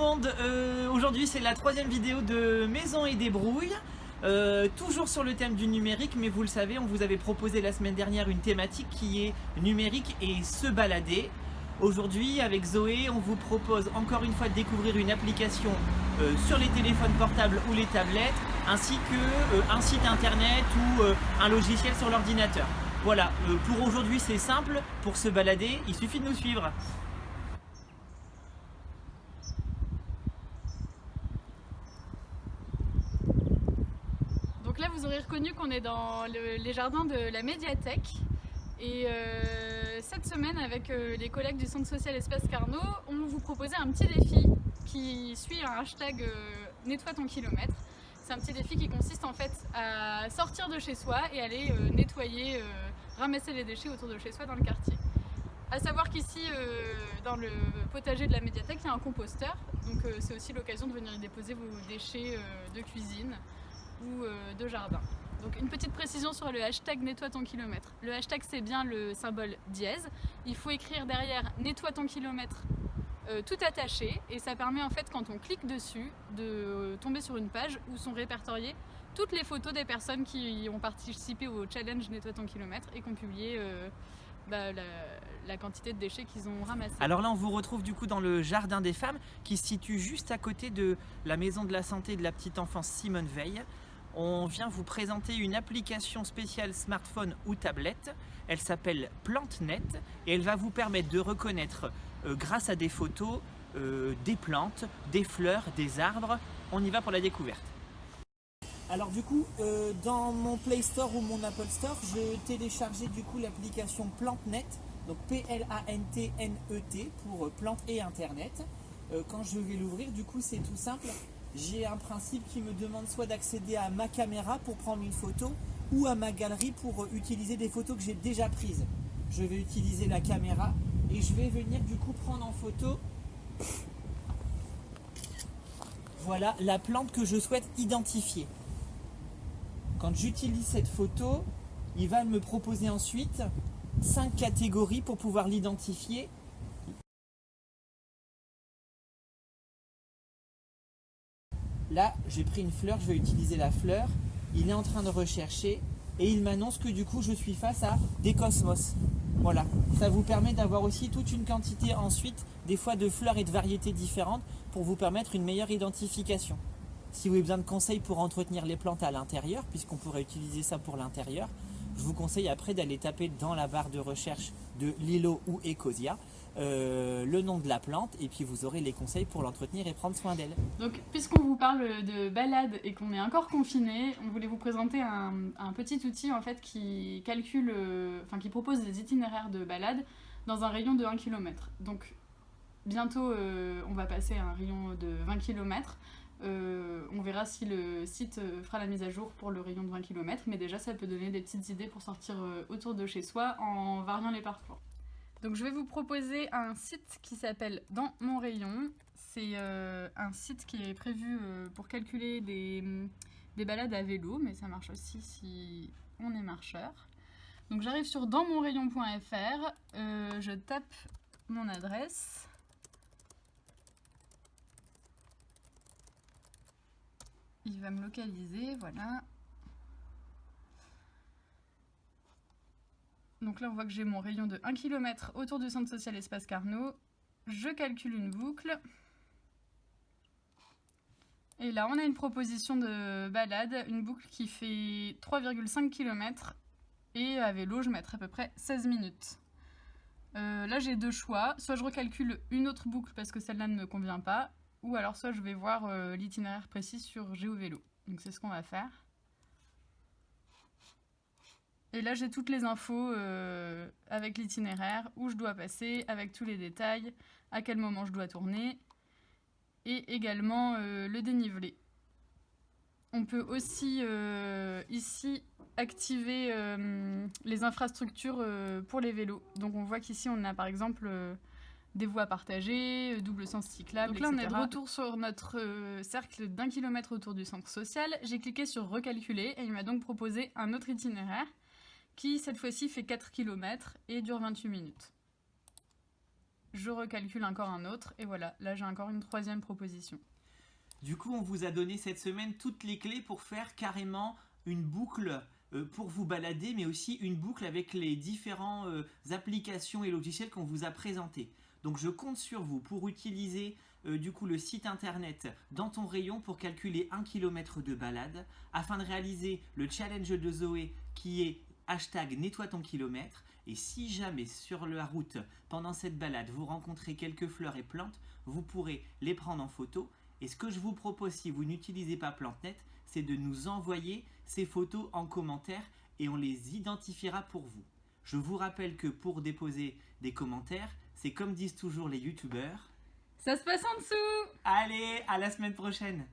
monde, aujourd'hui c'est la troisième vidéo de Maison et Débrouille, toujours sur le thème du numérique, mais vous le savez, on vous avait proposé la semaine dernière une thématique qui est numérique et se balader. Aujourd'hui avec Zoé, on vous propose encore une fois de découvrir une application sur les téléphones portables ou les tablettes, ainsi que un site internet ou un logiciel sur l'ordinateur. Voilà, pour aujourd'hui c'est simple, pour se balader, il suffit de nous suivre. Donc là, vous aurez reconnu qu'on est dans les jardins de la médiathèque. Et cette semaine, avec les collègues du Centre social Espace Carnot, on vous proposait un petit défi qui suit un hashtag Nettoie ton kilomètre. C'est un petit défi qui consiste en fait à sortir de chez soi et aller nettoyer, ramasser les déchets autour de chez soi dans le quartier. À savoir qu'ici, dans le potager de la médiathèque, il y a un composteur. Donc c'est aussi l'occasion de venir y déposer vos déchets de cuisine ou de jardin. Donc une petite précision sur le hashtag Nettoie ton kilomètre. Le hashtag, c'est bien le symbole dièse. Il faut écrire derrière Nettoie ton kilomètre tout attaché, et ça permet en fait, quand on clique dessus, de tomber sur une page où sont répertoriées toutes les photos des personnes qui ont participé au challenge Nettoie ton kilomètre et qui ont publié la quantité de déchets qu'ils ont ramassés. Alors là on vous retrouve du coup dans le jardin des femmes qui se situe juste à côté de la maison de la santé et de la petite enfance Simone Veil. On vient vous présenter une application spéciale smartphone ou tablette. Elle s'appelle PlanteNet et elle va vous permettre de reconnaître grâce à des photos des plantes, des fleurs, des arbres. On y va pour la découverte. Alors du coup, dans mon Play Store ou mon Apple Store, je téléchargeais du coup l'application PlanteNet, donc P-L-A-N-T-N-E-T pour plantes et internet. Quand je vais l'ouvrir, du coup c'est tout simple. J'ai un principe qui me demande soit d'accéder à ma caméra pour prendre une photo ou à ma galerie pour utiliser des photos que j'ai déjà prises. Je vais utiliser la caméra et je vais venir du coup prendre en photo, voilà, la plante que je souhaite identifier. Quand j'utilise cette photo, il va me proposer ensuite 5 catégories pour pouvoir l'identifier. Là, j'ai pris une fleur, je vais utiliser la fleur. Il est en train de rechercher et il m'annonce que du coup, je suis face à des cosmos. Voilà, ça vous permet d'avoir aussi toute une quantité ensuite, des fois de fleurs et de variétés différentes pour vous permettre une meilleure identification. Si vous avez besoin de conseils pour entretenir les plantes à l'intérieur, puisqu'on pourrait utiliser ça pour l'intérieur, je vous conseille après d'aller taper dans la barre de recherche de Lilo ou Ecosia le nom de la plante, et puis vous aurez les conseils pour l'entretenir et prendre soin d'elle. Donc puisqu'on vous parle de balade et qu'on est encore confiné, on voulait vous présenter un petit outil en fait qui calcule, qui propose des itinéraires de balade dans un rayon de 1 km. Donc bientôt on va passer à un rayon de 20 km. On verra si le site fera la mise à jour pour le rayon de 20 km, mais déjà ça peut donner des petites idées pour sortir autour de chez soi en variant les parcours. Donc je vais vous proposer un site qui s'appelle Dans mon rayon. C'est un site qui est prévu pour calculer des balades à vélo, mais ça marche aussi si on est marcheur. Donc j'arrive sur dansmonrayon.fr, je tape mon adresse. Il va me localiser, voilà. Donc là, on voit que j'ai mon rayon de 1 km autour du centre social Espace Carnot. Je calcule une boucle. Et là, on a une proposition de balade, une boucle qui fait 3,5 km. Et à vélo, je mettrai à peu près 16 minutes. Là, j'ai deux choix. Soit je recalcule une autre boucle parce que celle-là ne me convient pas, ou alors soit je vais voir l'itinéraire précis sur GeoVélo. Donc c'est ce qu'on va faire. Et là, j'ai toutes les infos avec l'itinéraire, où je dois passer, avec tous les détails, à quel moment je dois tourner, et également le dénivelé. On peut aussi ici activer les infrastructures pour les vélos. Donc on voit qu'ici, on a par exemple des voies partagées, double sens cyclable, donc là, etc. On est de retour sur notre cercle d'1 km autour du centre social. J'ai cliqué sur recalculer et il m'a donc proposé un autre itinéraire qui, cette fois-ci, fait 4 km et dure 28 minutes. je recalcule encore un autre, et voilà, là j'ai encore une troisième proposition. Du coup, on vous a donné cette semaine toutes les clés pour faire carrément une boucle pour vous balader, mais aussi une boucle avec les différentes applications et logiciels qu'on vous a présentés. Donc je compte sur vous pour utiliser du coup le site internet dans ton rayon pour calculer 1 km de balade, afin de réaliser le challenge de Zoé qui est hashtag nettoie ton kilomètre. Et si jamais sur la route, pendant cette balade, vous rencontrez quelques fleurs et plantes, vous pourrez les prendre en photo. Et ce que je vous propose, si vous n'utilisez pas PlanteNet, c'est de nous envoyer ces photos en commentaire et on les identifiera pour vous. Je vous rappelle que pour déposer des commentaires, c'est comme disent toujours les youtubeurs. Ça se passe en dessous! Allez, à la semaine prochaine!